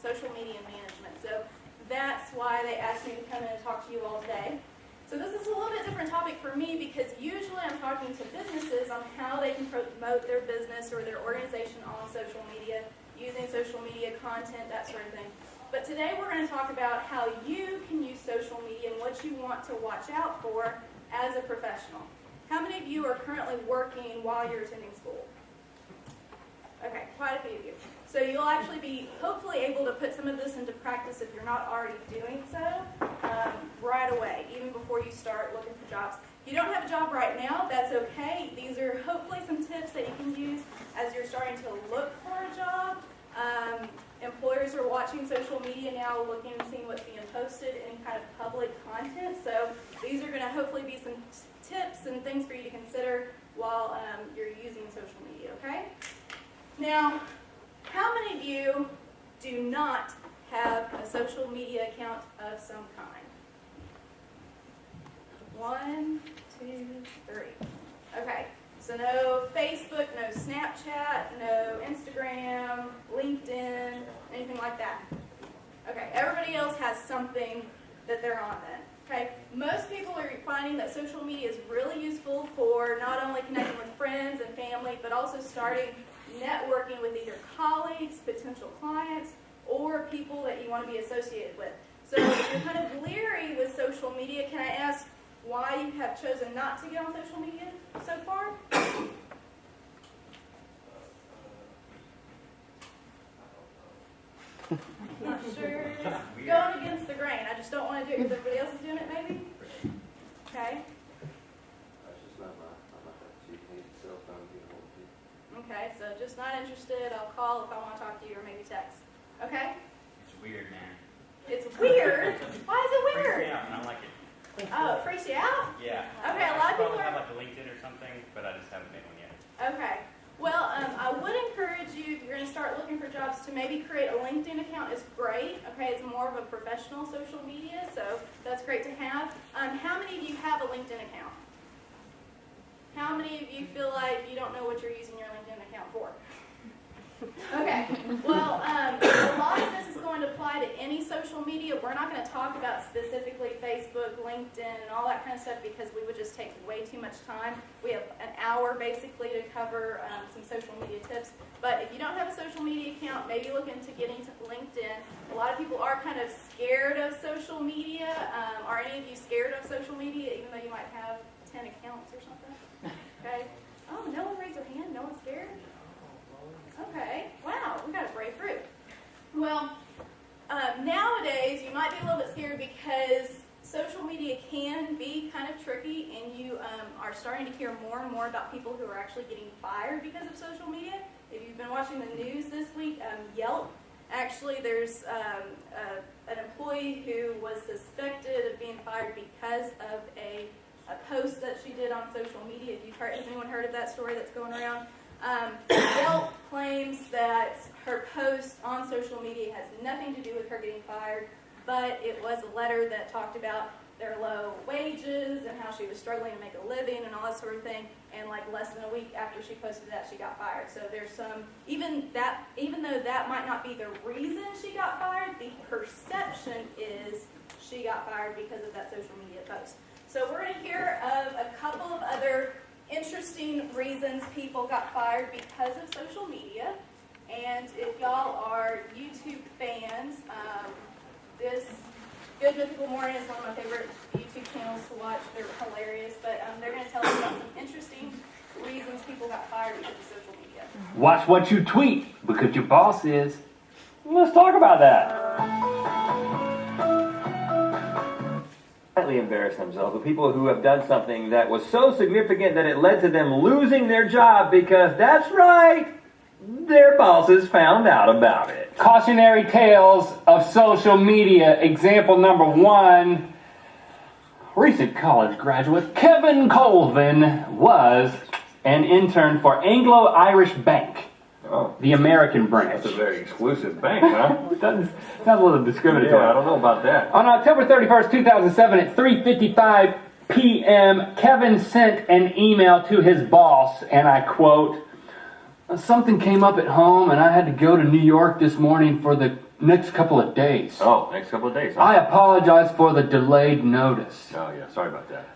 social media management. So that's why they asked me to come in and talk to you all today. So this is a little bit different topic for me because usually I'm talking to businesses on how they can promote their business or their organization on social media, using social media content, that sort of thing. But today we're going to talk about how you can use social media and what you want to watch out for as a professional. How many of you are currently working while you're attending school? Okay, quite a few of you. So you'll actually be hopefully able to put some of this into practice if you're not already doing so right away, even before you start looking for jobs. If you don't have a job right now, that's okay. These are hopefully some tips that you can use as you're starting to look for a job. Employers are watching social media now, looking and seeing what's being posted in kind of public content. So these are going to hopefully be some tips and things for you to consider while you're using social media, okay? Now, how many of you do not have a social media account of some kind? 1, 2, 3. Okay. So no Facebook, no Snapchat, no Instagram, LinkedIn, anything like that. Okay, everybody else has something that they're on then. Okay, most people are finding that social media is really useful for not only connecting with friends and family, but also starting networking with either colleagues, potential clients, or people that you want to be associated with. So if you're kind of leery with social media, can I ask why you have chosen not to get on social media so far? Not sure. Going against the grain. I just don't want to do it because everybody else is doing it, maybe? Okay. That's just not my cell phone getting hold of you. Okay, so just not interested. I'll call if I want to talk to you or maybe text. Okay? It's weird, man. It's weird? Why is it Freaks weird? me out, and I like it. Oh, it freaks you out? Yeah. Okay, a I lot of should people probably are... have like a LinkedIn or something, but I just haven't made one yet. Okay. Well, I would encourage you, if you're going to start looking for jobs, to maybe create a LinkedIn account. It's great. Okay, it's more of a professional social media, so that's great to have. How many of you have a LinkedIn account? How many of you feel like you don't know what you're using your LinkedIn account for? Okay, well, a lot of this is going to apply to any social media. We're not going to talk about specifically Facebook, LinkedIn, and all that kind of stuff because we would just take way too much time. We have an hour basically to cover some social media tips. But if you don't have a social media account, maybe look into getting to LinkedIn. A lot of people are kind of scared of social media. Are any of you scared of social media, even though you might have 10 accounts or something? Okay. Oh, no one raised their hand? No one's scared? Okay, wow, we got a brave group. Well, nowadays you might be a little bit scared because social media can be kind of tricky and you are starting to hear more and more about people who are actually getting fired because of social media. If you've been watching the news this week, Yelp, actually there's an employee who was suspected of being fired because of a post that she did on social media. Has anyone heard of that story that's going around? Yelp claims that her post on social media has nothing to do with her getting fired, but it was a letter that talked about their low wages and how she was struggling to make a living and all that sort of thing. And like less than a week after she posted that, she got fired. So there's some, even though that might not be the reason she got fired, the perception is she got fired because of that social media post. So we're going to hear of a couple of other interesting reasons people got fired because of social media. And if y'all are YouTube fans, this Good Mythical Morning is one of my favorite YouTube channels to watch. They're hilarious, but they're going to tell us about some interesting reasons people got fired because of social media. Watch what you tweet because your boss is. Let's talk about that. Slightly embarrass themselves. The people who have done something that was so significant that it led to them losing their job because that's right, their bosses found out about it. Cautionary tales of social media. Example number 1. Recent college graduate Kevin Colvin was an intern for Anglo-Irish Bank, the American branch. That's a very exclusive bank, huh? Sounds a little discriminatory. Yeah, I don't know about that. On October 31st, 2007 at 3:55 p.m., Kevin sent an email to his boss, and I quote, "Something came up at home and I had to go to New York this morning for the next couple of days. Oh, next couple of days. Huh? I apologize for the delayed notice. Oh, yeah. Sorry about that.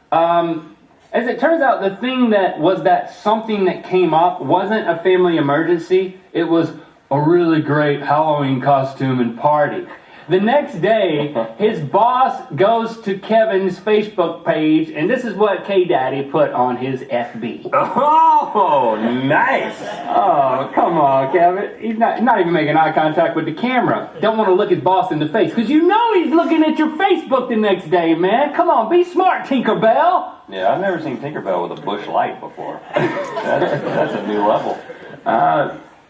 As it turns out, the thing that something that came up wasn't a family emergency. It was a really great Halloween costume and party. The next day, his boss goes to Kevin's Facebook page, and this is what K-Daddy put on his FB. Oh, nice. Oh, come on, Kevin. He's not even making eye contact with the camera. Don't want to look his boss in the face, because you know he's looking at your Facebook the next day, man. Come on, be smart, Tinkerbell. Yeah, I've never seen Tinkerbell with a bush light before. That's a new level.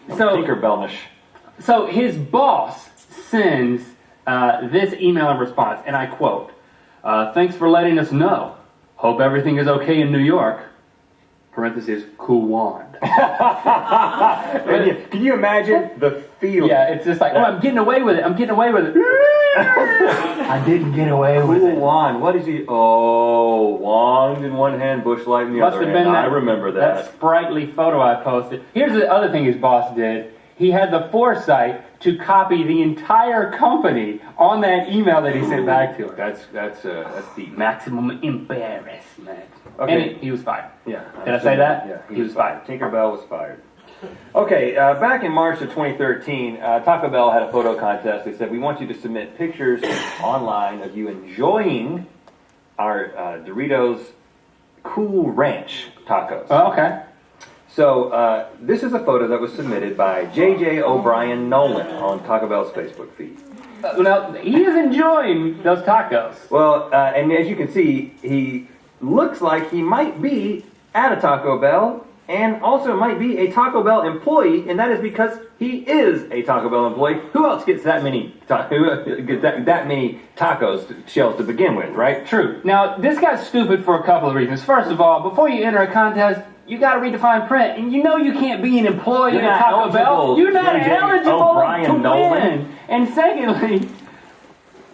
Tinkerbellish. So his boss sends this email in response, and I quote, thanks for letting us know. Hope everything is okay in New York. Parentheses, cool wand. Can you imagine the feeling? Yeah, it's just like, oh, I'm getting away with it. I'm getting away with it. I didn't get away with it. Cool wand. What is he? Oh, wand in one hand, bush light in the Must other have hand. been I remember that. That sprightly photo I posted. Here's the other thing his boss did. He had the foresight to copy the entire company on that email that he sent back to her. That's deep. Maximum embarrassment. Okay. And he was fired. Yeah. Did I say that? Yeah. He was fired. Tinkerbell was fired. Okay, back in March of 2013, Taco Bell had a photo contest. They said, we want you to submit pictures online of you enjoying our Doritos Cool Ranch tacos. Oh, okay. So this is a photo that was submitted by J.J. O'Brien Nolan on Taco Bell's Facebook feed. Now, he is enjoying those tacos. Well, and as you can see, he looks like he might be at a Taco Bell and also might be a Taco Bell employee, and that is because he is a Taco Bell employee. Who else gets that many that many tacos shells to begin with, right? True. Now, this guy's stupid for a couple of reasons. First of all, before you enter a contest, you got to read the fine print, and you know you can't be an employee You're at not Taco Bell. eligible, You're not JJ eligible O'Brien to Nolan. win. And secondly,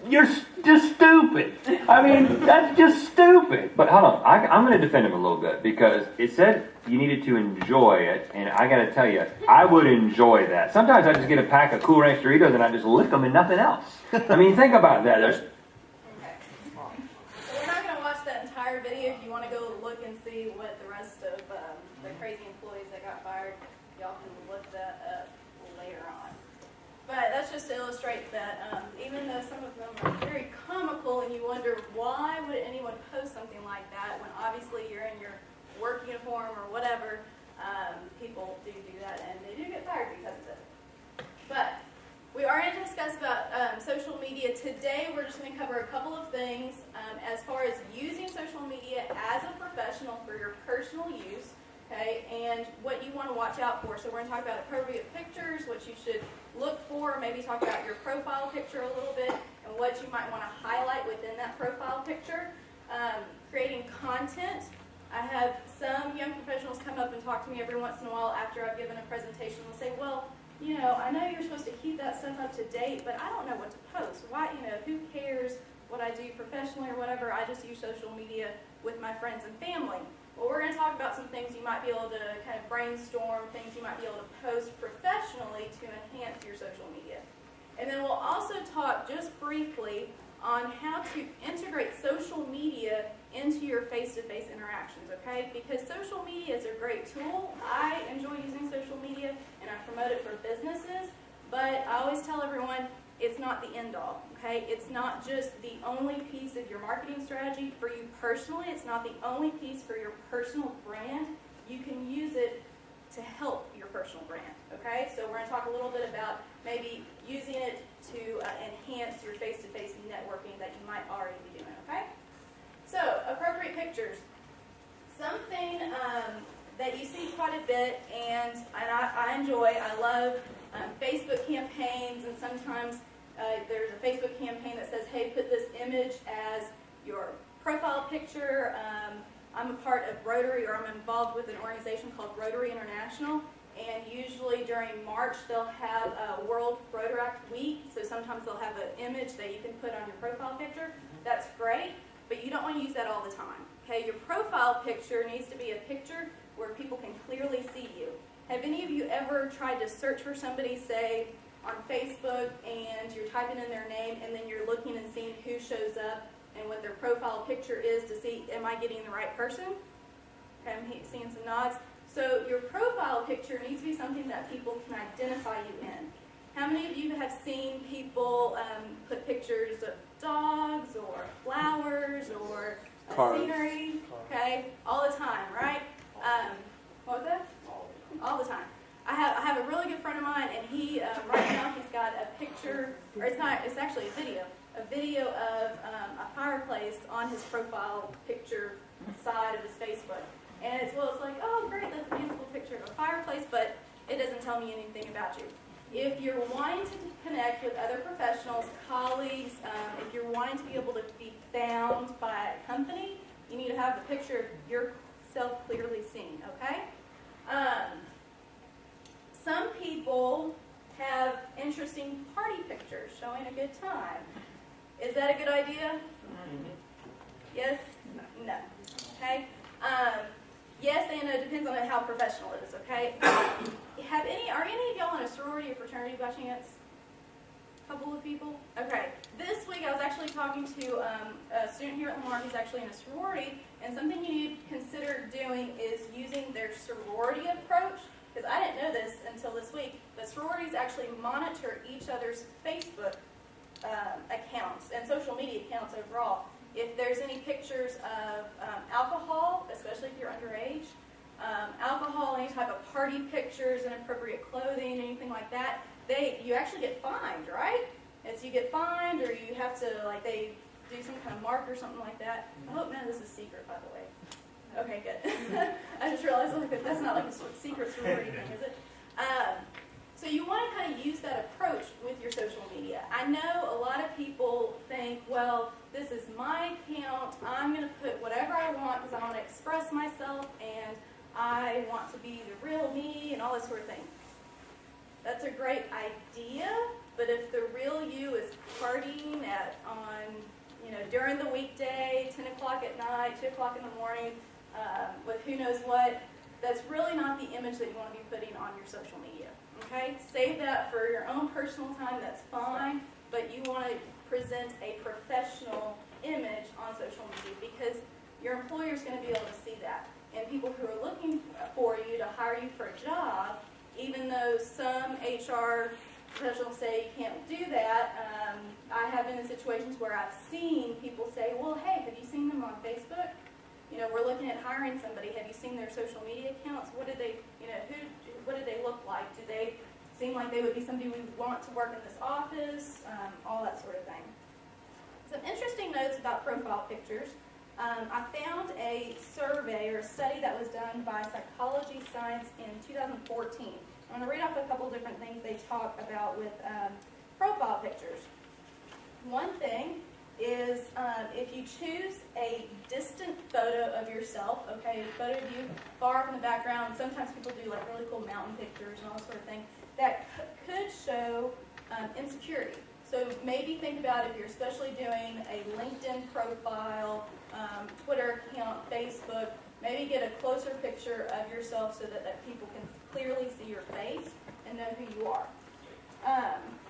you're just stupid. I mean, that's just stupid. But hold on, I'm going to defend him a little bit because it said you needed to enjoy it, and I got to tell you, I would enjoy that. Sometimes I just get a pack of Cool Ranch Doritos and I just lick them and nothing else. I mean, think about that. Okay. So we're not going to watch that entire video. If you want to go look and see what the rest of the crazy employees that got fired, y'all can look that up later on. But that's just to illustrate that even though some of them are very comical and you wonder why would anyone post something like that when obviously you're in your work uniform or whatever, people do that and they do get fired because of it. But we are going to discuss about social media. Today we're just going to cover a couple of things as far as using social media as a professional for your personal use. Okay, and what you want to watch out for. So we're going to talk about appropriate pictures, what you should look for, maybe talk about your profile picture a little bit, and what you might want to highlight within that profile picture. Creating content. I have some young professionals come up and talk to me every once in a while after I've given a presentation and say, well, you know, I know you're supposed to keep that stuff up to date, but I don't know what to post. Why, you know, who cares what I do professionally or whatever? I just use social media with my friends and family. Well, we're going to talk about some things you might be able to kind of brainstorm, things you might be able to post professionally to enhance your social media. And then we'll also talk just briefly on how to integrate social media into your face-to-face interactions, okay? Because social media is a great tool. I enjoy using social media, and I promote it for businesses, but I always tell everyone it's not the end-all, okay? It's not just the only piece of your marketing strategy. For you personally, it's not the only piece for your personal brand. You can use it to help your personal brand, okay? So we're going to talk a little bit about maybe using it to enhance your face-to-face networking that you might already be doing, okay? So, appropriate pictures. Something that you see quite a bit, and I enjoy, I love Facebook campaigns, and sometimes there's a Facebook campaign that says, hey, put this image as your profile picture. I'm a part of Rotary, or I'm involved with an organization called Rotary International, and usually during March they'll have a World Rotaract Week, so sometimes they'll have an image that you can put on your profile picture. That's great, but you don't want to use that all the time. Okay, your profile picture needs to be a picture where people can clearly see you. Have any of you ever tried to search for somebody, say, on Facebook and you're typing in their name and then you're looking and seeing who shows up and what their profile picture is to see, am I getting the right person? Okay, I'm seeing some nods. So your profile picture needs to be something that people can identify you in. How many of you have seen people put pictures of dogs or flowers or Cars. scenery? Okay, all the time, right? What was that? All the time. I have a really good friend of mine, and he right now he's got a picture, or it's actually a video of a fireplace on his profile picture side of his Facebook. And it's like, oh great, that's a beautiful picture of a fireplace, but it doesn't tell me anything about you. If you're wanting to connect with other professionals, colleagues, if you're wanting to be able to be found by a company, you need to have the picture of yourself clearly seen, okay? Some people have interesting party pictures showing a good time. Is that a good idea? Yes? No. Okay? Yes and no, it depends on how professional it is, okay? Are any of y'all in a sorority or fraternity by chance? A couple of people? Okay. This week I was actually talking to a student here at Lamar who's actually in a sorority, and something you need to consider doing is using their sorority approach, because I didn't know this until this week, but sororities actually monitor each other's Facebook accounts and social media accounts overall. If there's any pictures of alcohol, especially if you're underage, alcohol, any type of party pictures, inappropriate clothing, anything like that, you actually get fined, right? You get fined, or you have to, they do some kind of mark or something like that. I hope none of this is secret, by the way. Okay, good. I just realized that's not like a secret sorority thing, is it? So you want to kind of use that approach with your social media. I know a lot of people think, well, this is my account. I'm going to put whatever I want because I want to express myself and I want to be the real me and all this sort of thing. That's a great idea, but if the real you is partying during the weekday, 10 o'clock at night, 2 o'clock in the morning, with who knows what, that's really not the image that you want to be putting on your social media. Okay? Save that for your own personal time, that's fine, but you want to present a professional image on social media because your employer is going to be able to see that. And people who are looking for you to hire you for a job, even though some HR professionals say you can't do that, I have been in situations where I've seen people say, well, hey, have you seen them on Facebook? We're looking at hiring somebody. Have you seen their social media accounts? What do they look like? Do they seem like they would be somebody we want to work in this office? All that sort of thing. Some interesting notes about profile pictures. I found a survey or a study that was done by Psychology Science in 2014. I'm going to read off a couple different things they talk about with profile pictures. One thing is if you choose a distant photo of yourself, okay, a photo of you far up in the background, sometimes people do really cool mountain pictures and all that sort of thing, that could show insecurity. So maybe think about if you're especially doing a LinkedIn profile, Twitter account, Facebook, maybe get a closer picture of yourself so that people can clearly see your face and know who you are.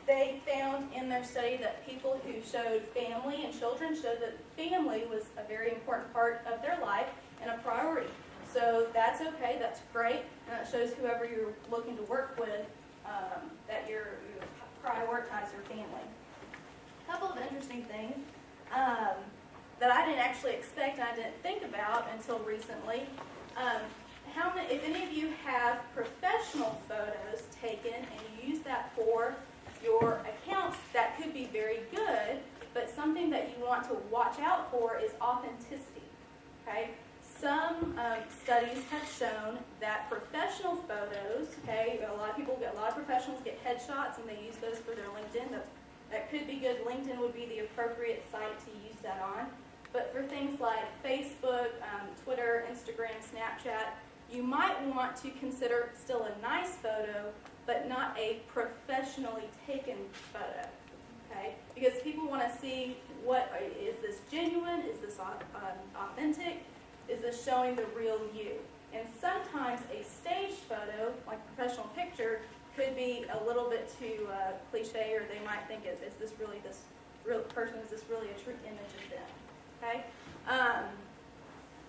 They found in their study that people who showed family and children showed that family was a very important part of their life and a priority. So that's okay, that's great, and that shows whoever you're looking to work with that you prioritize your family. A couple of interesting things that I didn't actually expect and I didn't think about until recently. If any of you have professional photos taken and you use that for your accounts, that could be very good, but something that you want to watch out for is authenticity. Okay? Some studies have shown that professional photos, okay, a lot of professionals get headshots and they use those for their LinkedIn. That could be good. LinkedIn would be the appropriate site to use that on. But for things like Facebook, Twitter, Instagram, Snapchat, you might want to consider still a nice photo, but not a professionally taken photo, okay? Because people want to see is this genuine? Is this authentic? Is this showing the real you? And sometimes a staged photo, like a professional picture, could be a little bit too cliche, or they might think, is this really this real person? Is this really a true image of them? Okay.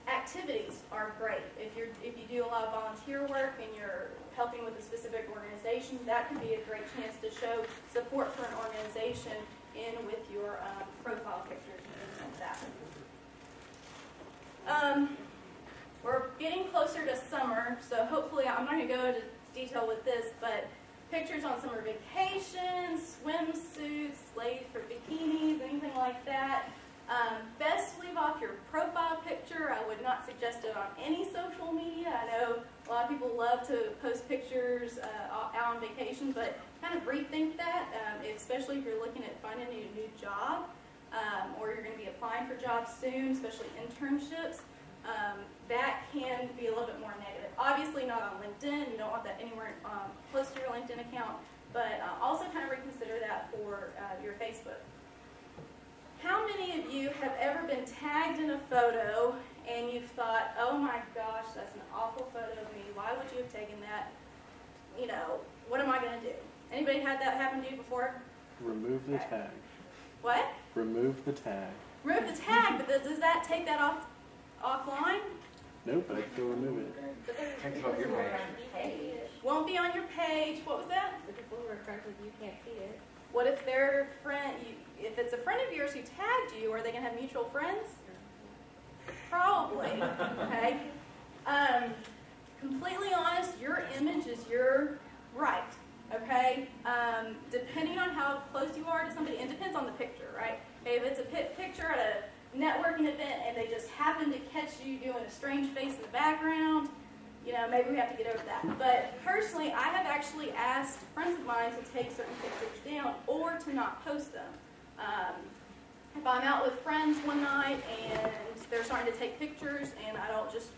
Activities are great. If you do a lot of volunteer work and you're helping with a specific organization, that can be a great chance to show support for an organization in with your profile pictures and things like that. We're getting closer to summer, so hopefully I'm not going to go into detail with this, but pictures on summer vacations, swimsuits, ladies for bikinis, anything like that. Best to leave off your profile picture. I would not suggest it on any social media. I know a lot of people love to post pictures out on vacation, but kind of rethink that, especially if you're looking at finding a new job, or you're going to be applying for jobs soon, especially internships. That can be a little bit more negative. Obviously not on LinkedIn. You don't want that anywhere close to your LinkedIn account, but also kind of reconsider that for your Facebook. How many of you have ever been tagged in a photo and you've thought, oh my gosh, that's an awful photo of me. Why would you have taken that? You know, what am I going to do? Anybody had that happen to you before? Remove the tag. What? Remove the tag. Remove the tag, but does that take that offline? Nope, but I can still remove it. Takes off your page. Won't be on your page. What was that? The people who are friends with you can't see it. What if their friend, if it's a friend of yours who tagged you, are they going to have mutual friends? Probably. Okay. Completely honest, your image is your right. Okay. Depending on how close you are to somebody, it depends on the picture, right? Okay, if it's a picture at a networking event and they just happen to catch you doing a strange face in the background, you know, maybe we have to get over that. But personally, I have actually asked friends of mine to take certain pictures down or to not post them. If I'm out with friends one night and they're starting to take pictures and I don't just,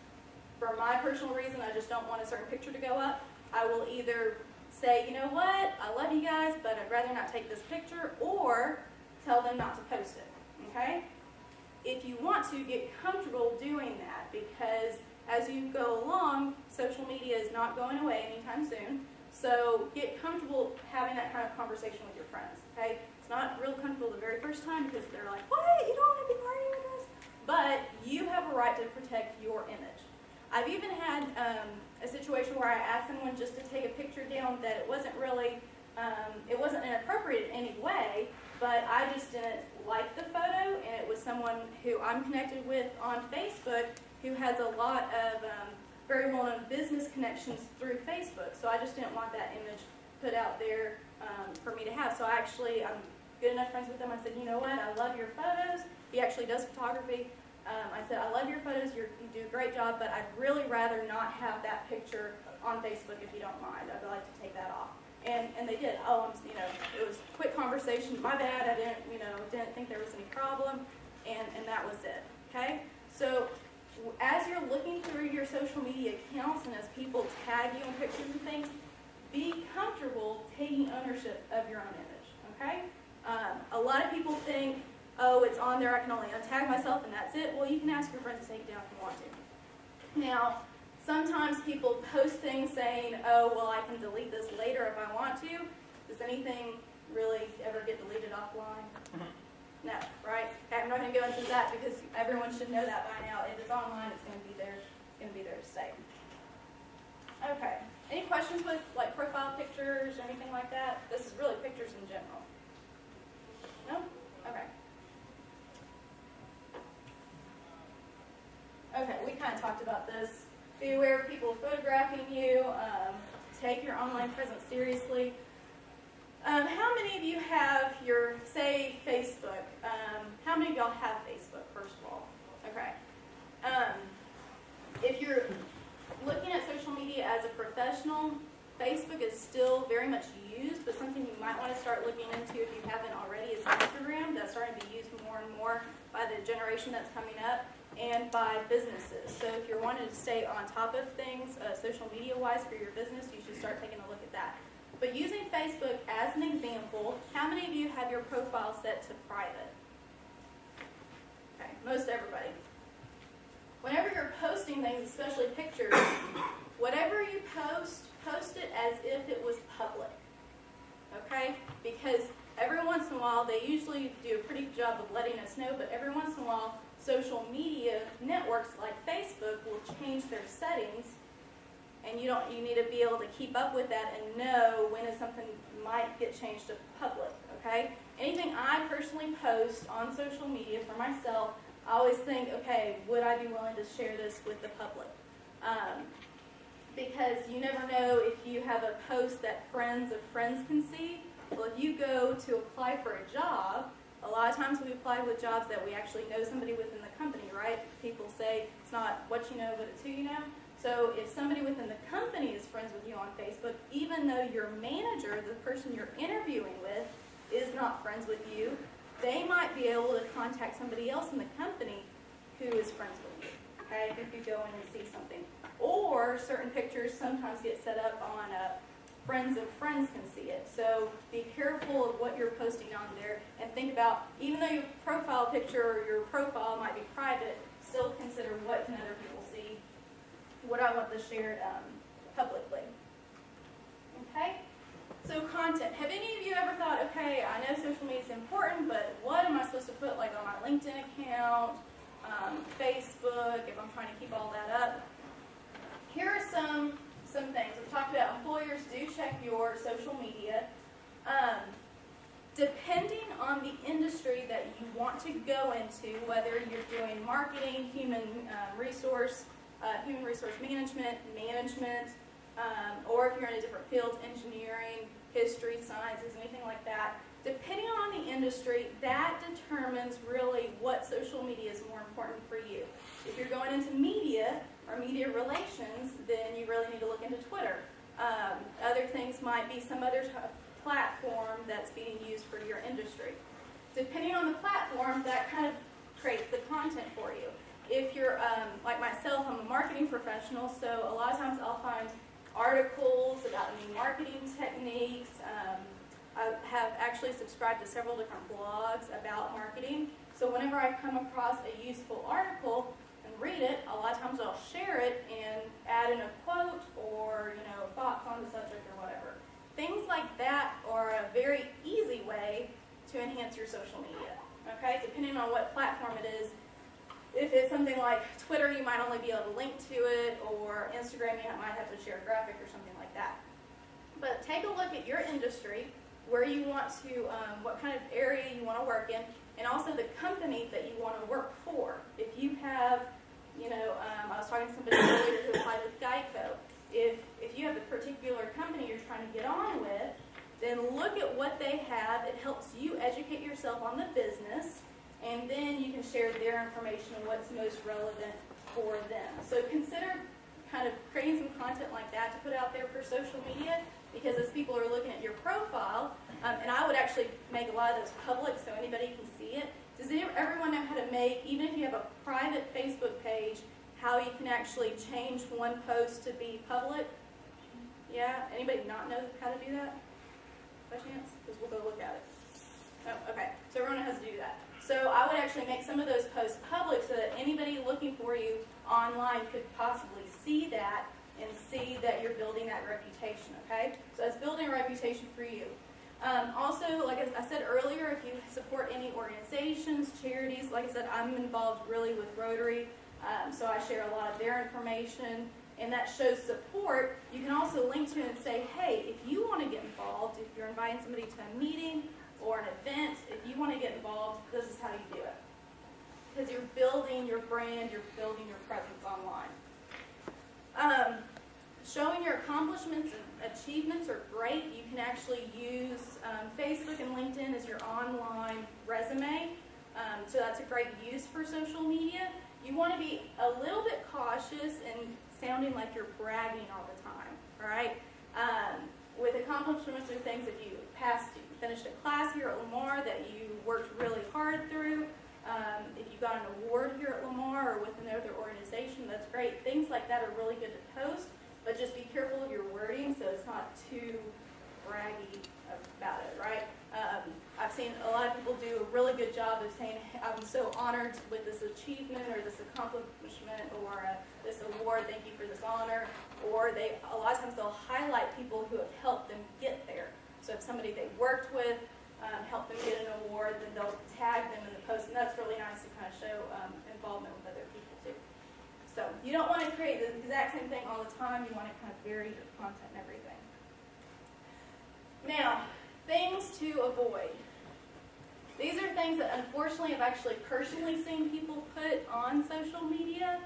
for my personal reason, I just don't want a certain picture to go up, I will either say, you know what, I love you guys, but I'd rather not take this picture, or tell them not to post it, okay? If you want to, get comfortable doing that, because as you go along, social media is not going away anytime soon. So get comfortable having that kind of conversation with your friends, okay? It's not real comfortable the very first time because they're like, what? You don't want to be partying with us? But you have a right to protect your image. I've even had a situation where I asked someone just to take a picture down that it wasn't really, it wasn't inappropriate in any way, but I just didn't like the photo, and it was someone who I'm connected with on Facebook who has a lot of very well-known business connections through Facebook. So I just didn't want that image put out there for me to have. So I'm good enough friends with him. I said, you know what, I love your photos. He actually does photography. I said, I love your photos. You do a great job, but I'd really rather not have that picture on Facebook if you don't mind. I'd like to take that off. And they did. It was a quick conversation. My bad. I didn't think there was any problem, and that was it. Okay. So as you're looking through your social media accounts and as people tag you in pictures and things, be comfortable taking ownership of your own image. Okay. A lot of people think, oh, it's on there. I can only untag myself and that's it. Well, you can ask your friends to take it down if you want to. Now, sometimes people post things saying, oh, well, I can delete this later if I want to. Does anything really ever get deleted offline? No, right? Okay, I'm not going to go into that because everyone should know that by now. If it's online, it's going to be there. It's going to be there to stay. Okay. Any questions with like profile pictures or anything like that? This is really pictures in general. No? Okay. Okay, we kind of talked about this. Be aware of people photographing you. Take your online presence seriously. How many of you have your, say, Facebook? How many of y'all have Facebook, first of all? Okay. If you're looking at social media as a professional, Facebook is still very much used, but something you might want to start looking into if you haven't already is Instagram. That's starting to be used more and more by the generation that's coming up, and by businesses. So if you're wanting to stay on top of things social media-wise for your business, you should start taking a look at that. But using Facebook as an example, how many of you have your profile set to private? Okay, most everybody. Whenever you're posting things, especially pictures, whatever you post post it as if it was public, okay? Because every once in a while, they usually do a pretty good job of letting us know, but every once in a while, social media networks like Facebook will change their settings, and you need to be able to keep up with that and know when is something might get changed to public, okay? Anything I personally post on social media for myself, I always think, okay, would I be willing to share this with the public? Because you never know if you have a post that friends of friends can see. Well, if you go to apply for a job, a lot of times we apply with jobs that we actually know somebody within the company, right? People say it's not what you know, but it's who you know. So if somebody within the company is friends with you on Facebook, even though your manager, the person you're interviewing with, is not friends with you, they might be able to contact somebody else in the company who is friends with you, okay, if you go in and see something. Or certain pictures sometimes get set up on friends of friends can see it. So be careful of what you're posting on there, and think about, even though your profile picture or your profile might be private, still consider what can other people see, what I want to share publicly. Okay? So content. Have any of you ever thought, okay, I know social media is important, but what am I supposed to put like on my LinkedIn account, Facebook, if I'm trying to keep all that up? Here are some things. We've talked about employers do check your social media. Depending on the industry that you want to go into, whether you're doing marketing, human resource management, or if you're in a different field, engineering, history, sciences, anything like that, depending on the industry, that determines really what social media is more important for you. If you're going into media or media relations, then you really need to look into Twitter. Other things might be some other platform that's being used for your industry. Depending on the platform, that kind of creates the content for you. If you're, like myself, I'm a marketing professional, so a lot of times I'll find articles about new marketing techniques. I have actually subscribed to several different blogs about marketing. So whenever I come across a useful article and read it, a lot of times I'll share it and add in a quote or, thoughts on the subject or whatever. Things like that are a very easy way to enhance your social media, okay? Depending on what platform it is. If it's something like Twitter, you might only be able to link to it, or Instagram, you might have to share a graphic or something like that. But take a look at your industry, where you want to, what kind of area you want to work in, and also the company that you want to work for. If you have, I was talking to somebody earlier who applied with Geico. If you have a particular company you're trying to get on with, then look at what they have. It helps you educate yourself on the business, and then you can share their information and what's most relevant for them. So consider kind of creating some content like that to put out there for social media, because as people are looking at your profile, and I would actually make a lot of those public so anybody can see it. Does everyone know how to make, even if you have a private Facebook page, how you can actually change one post to be public? Yeah? Anybody not know how to do that by chance? Because we'll go look at it. Oh, okay. So everyone knows how to do that. So I would actually make some of those posts public so that anybody looking for you online could possibly see that and see that you're building that reputation, okay? So that's building a reputation for you. Also, like I said earlier, if you support any organizations, charities, like I said, I'm involved really with Rotary, so I share a lot of their information, and that shows support. You can also link to it and say, hey, if you want to get involved, if you're inviting somebody to a meeting or an event, if you want to get involved, this is how you do it. Because you're building your brand, you're building your presence online. Showing your accomplishments and achievements are great. You can actually use Facebook and LinkedIn as your online resume. So that's a great use for social media. You want to be a little bit cautious and sounding like you're bragging all the time, all right? With accomplishments or things, if you finished a class here at Lamar that you worked really hard through, if you got an award here at Lamar or with another organization, that's great. Things like that are really good to post, but just be careful of your wording so it's not too braggy about it, right? I've seen a lot of people do a really good job of saying, I'm so honored with this achievement or this accomplishment or this award, thank you for this honor, or or a lot of times they'll highlight people who have helped them get there. So if somebody they worked with helped them get an award, then they'll tag them in the post, and that's really nice to kind of show involvement with other people too. So you don't want to create the exact same thing all the time. You want to kind of vary your content and everything. Now, things to avoid. These are things that unfortunately I've actually personally seen people put on social media.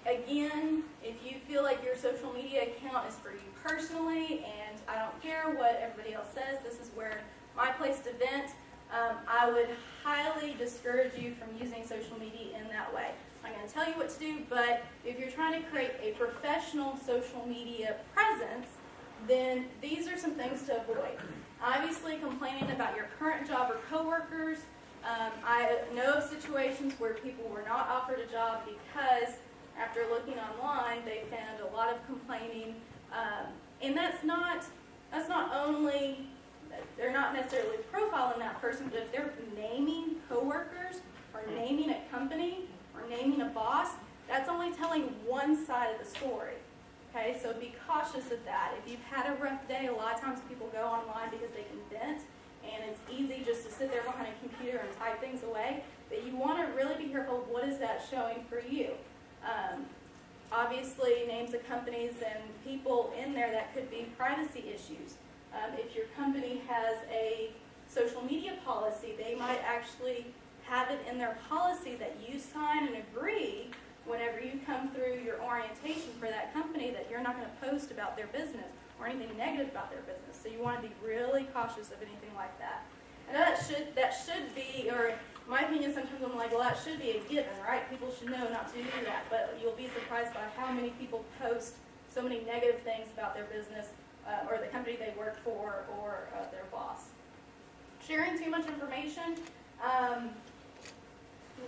Again, if you feel like your social media account is for you personally, and I don't care what everybody else says, this is where my place to vent, I would highly discourage you from using social media in that way. I'm going to tell you what to do, but if you're trying to create a professional social media presence, then these are some things to avoid. Obviously, complaining about your current job or coworkers. I know of situations where people were not offered a job because after looking online, they found a lot of complaining, and that's not only, they're not necessarily profiling that person, but if they're naming coworkers or naming a company or naming a boss, that's only telling one side of the story. Okay, so be cautious of that. If you've had a rough day, a lot of times people go online because they can vent, and it's easy just to sit there behind a computer and type things away, but you want to really be careful of what is that showing for you. Obviously, names of companies and people in there that could be privacy issues. If your company has a social media policy, they might actually have it in their policy that you sign and agree whenever you come through your orientation for that company that you're not going to post about their business or anything negative about their business. So you want to be really cautious of anything like that. And that should be, or in my opinion, sometimes I'm like, well, that should be a given, right? People should know not to do that, but you'll be surprised by how many people post so many negative things about their business or the company they work for or their boss. Sharing too much information.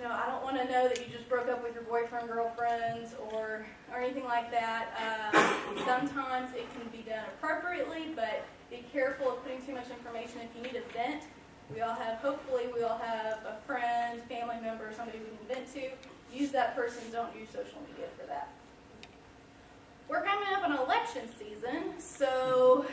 I don't want to know that you just broke up with your boyfriend, girlfriend, or anything like that. Sometimes it can be done appropriately, but be careful of putting too much information. If you need a vent, hopefully we all have a friend, family member, somebody we can vent to. Use that person. Don't use social media for that. We're coming up on election season, so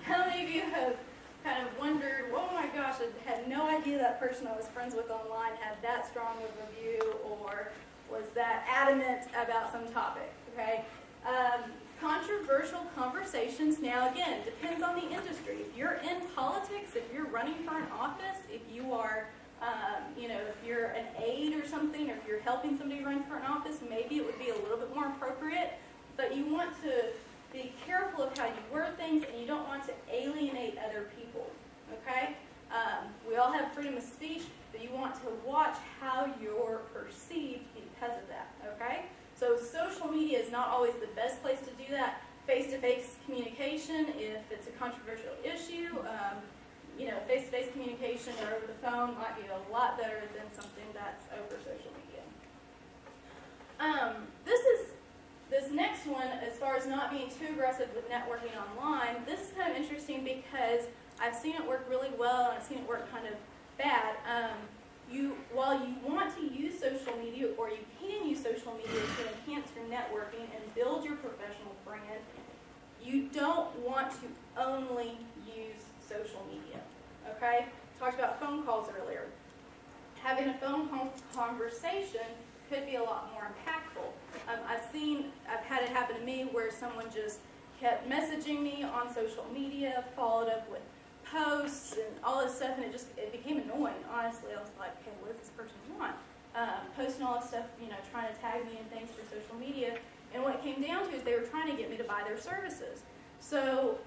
how many of you have kind of wondered, oh my gosh, I had no idea that person I was friends with online had that strong of a view or was that adamant about some topic, okay? Controversial conversations, now again, depends on the industry. If you're in politics, if you're running for an office, if you are, if you're an aide or something, or if you're helping somebody run for an office, maybe it would be a little bit more appropriate, but you want to be careful of how you word things, and you don't want to alienate other people, okay? We all have freedom of speech, but you want to watch how you're perceived because of that, okay? So social media is not always the best place to do that. Face-to-face communication, if it's a controversial issue, face-to-face communication or over the phone might be a lot better than something that's over social media. This next one, as far as not being too aggressive with networking online, this is kind of interesting because I've seen it work really well and I've seen it work kind of bad. While you want to use social media, or you can use social media to enhance your networking and build your professional brand, you don't want to only use social media, okay? Talked about phone calls earlier. Having a phone conversation could be a lot more impactful. I've had it happen to me where someone just kept messaging me on social media, followed up with posts and all this stuff, and it became annoying, honestly. I was like, hey, what does this person want? Posting all this stuff, trying to tag me in things for social media, and what it came down to is they were trying to get me to buy their services. So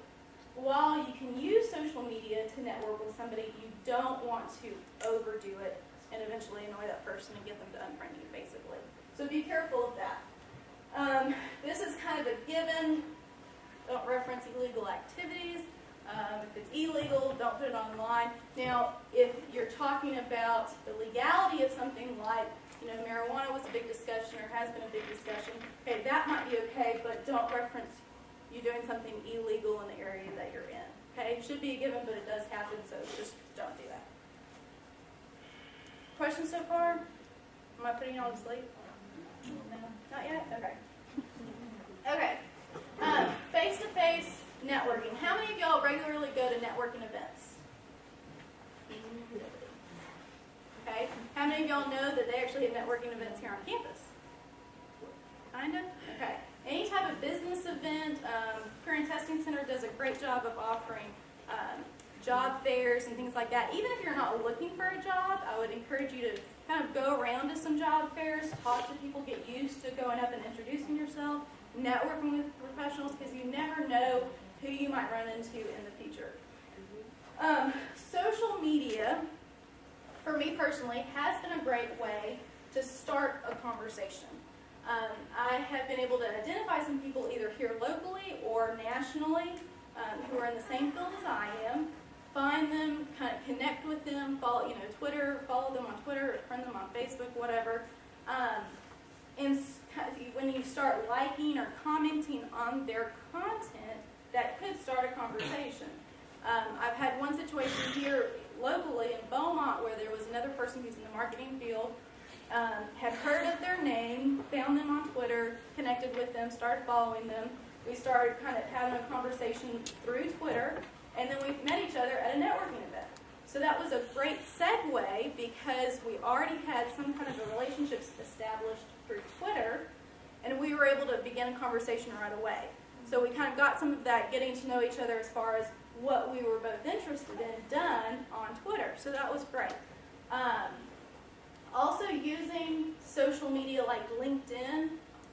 while you can use social media to network with somebody, you don't want to overdo it and eventually annoy that person and get them to unfriend you, basically. So be careful of that. This is kind of a given. Don't reference illegal activities. If it's illegal, don't put it online. Now, if you're talking about the legality of something like, marijuana was a big discussion or has been a big discussion, okay, that might be okay, but don't reference you doing something illegal in the area that you're in. Okay, it should be a given, but it does happen, so just don't do that. Questions so far? Am I putting you all to sleep? No? Not yet? Okay. y'all know that they actually have networking events here on campus? Kind of? Okay. Any type of business event, Career and Testing Center does a great job of offering job fairs and things like that. Even if you're not looking for a job, I would encourage you to kind of go around to some job fairs, talk to people, get used to going up and introducing yourself, networking with professionals, because you never know who you might run into in the future. Social media, for me personally, has been a great way to start a conversation. I have been able to identify some people either here locally or nationally who are in the same field as I am, find them, kind of connect with them, follow, Twitter, follow them on Twitter, or friend them on Facebook, whatever. And when you start liking or commenting on their content, that could start a conversation. I've had one situation here locally in Beaumont where there was another person who's in the marketing field, had heard of their name, found them on Twitter, connected with them, started following them. We started kind of having a conversation through Twitter, and then we met each other at a networking event. So that was a great segue because we already had some kind of a relationship established through Twitter, and we were able to begin a conversation right away. So we kind of got some of that getting to know each other as far as what we were both interested in done on Twitter. So that was great. Also using social media like LinkedIn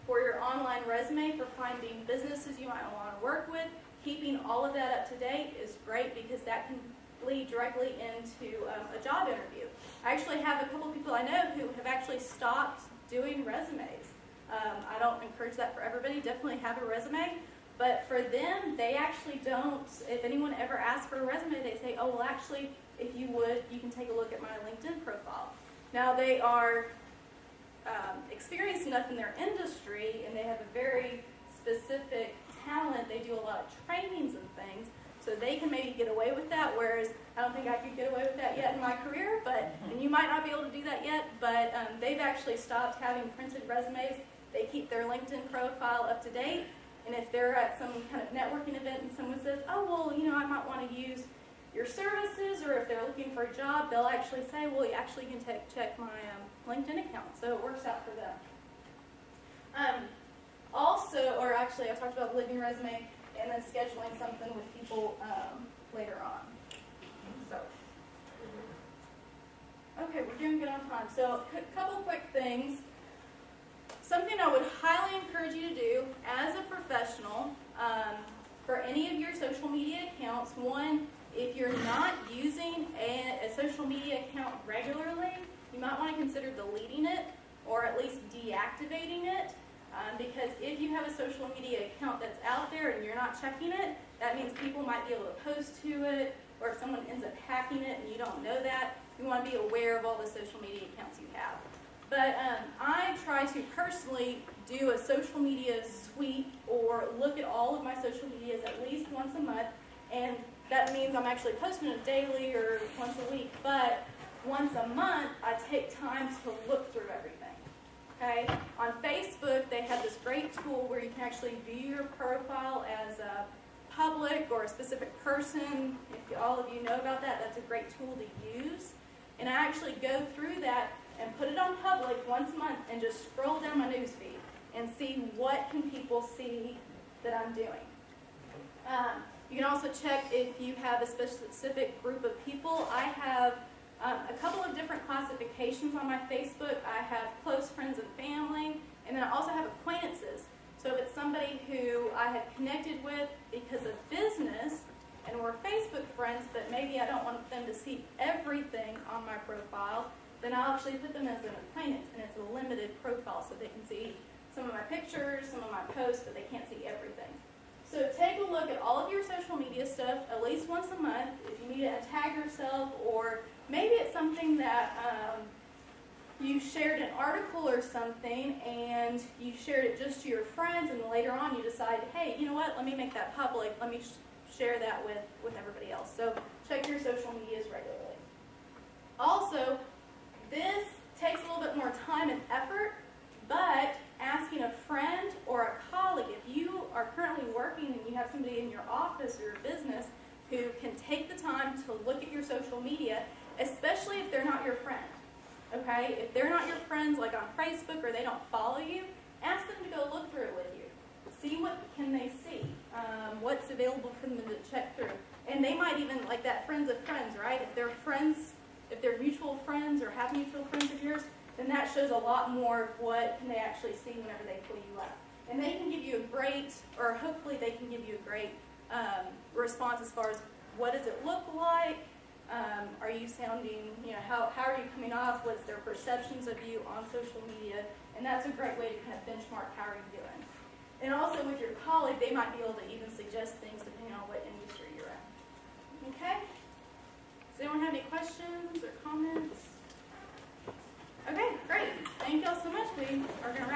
for your online resume for finding businesses you might want to work with, keeping all of that up to date is great because that can lead directly into a job interview. I actually have a couple of people I know who have actually stopped doing resumes. I don't encourage that for everybody. Definitely have a resume. But for them, they actually don't, if anyone ever asks for a resume, they say, oh, well, actually, if you would, you can take a look at my LinkedIn profile. Now, they are experienced enough in their industry, and they have a very specific talent. They do a lot of trainings and things, so they can maybe get away with that, whereas I don't think I could get away with that yet in my career, and you might not be able to do that yet, but they've actually stopped having printed resumes. They keep their LinkedIn profile up to date, and if they're at some kind of networking event and someone says, oh, well, I might want to use your services, or if they're looking for a job, they'll actually say, well, you actually can check my LinkedIn account, so it works out for them. I talked about the living resume and then scheduling something with people later on. So, okay, we're doing good on time. So, a couple quick things. Something I would highly encourage you to do as a professional for any of your social media accounts. One, if you're not using a social media account regularly, you might want to consider deleting it or at least deactivating it. Because if you have a social media account that's out there and you're not checking it, that means people might be able to post to it, or if someone ends up hacking it and you don't know that, you want to be aware of all the social media accounts you have. But I try to personally do a social media sweep or look at all of my social medias at least once a month, and that means I'm actually posting it daily or once a week, but once a month I take time to look through everything. Okay? On Facebook, they have this great tool where you can actually view your profile as a public or a specific person. If all of you know about that, that's a great tool to use. And I actually go through that and put it on public once a month and just scroll down my newsfeed and see what can people see that I'm doing. You can also check if you have a specific group of people. I have a couple of different classifications on my Facebook. I have close friends and family, and then I also have acquaintances. So if it's somebody who I have connected with because of business, and we're Facebook friends, but maybe I don't want them to see everything on my profile, then I'll actually put them as an acquaintance, and it's a limited profile so they can see some of my pictures, some of my posts, but they can't see everything. So take a look at all of your social media stuff at least once a month. If you need to tag yourself, or maybe it's something that you shared an article or something and you shared it just to your friends, and later on you decide, hey, you know what, let me make that public, let me share that with everybody else. So check your social medias regularly. Also, this takes a little bit more time and effort, but asking a friend or a colleague, if you are currently working and you have somebody in your office or your business who can take the time to look at your social media, especially if they're not your friend. Okay, if they're not your friends like on Facebook or they don't follow you, ask them to go look through it with you. See what can they see, what's available for them to check through. And they might even, like that friends of friends, right? If they're friends, if they're mutual friends or have mutual friends of yours, then that shows a lot more of what can they actually see whenever they pull you up. And they can give you a great, or hopefully they can give you a great response as far as what does it look like, are you sounding, how are you coming off, what's their perceptions of you on social media, and that's a great way to kind of benchmark how are you doing. And also with your colleague, they might be able to even suggest things depending on what industry you're in. Okay? Does anyone have any questions or comments? Okay, great. Thank y'all so much. We are going to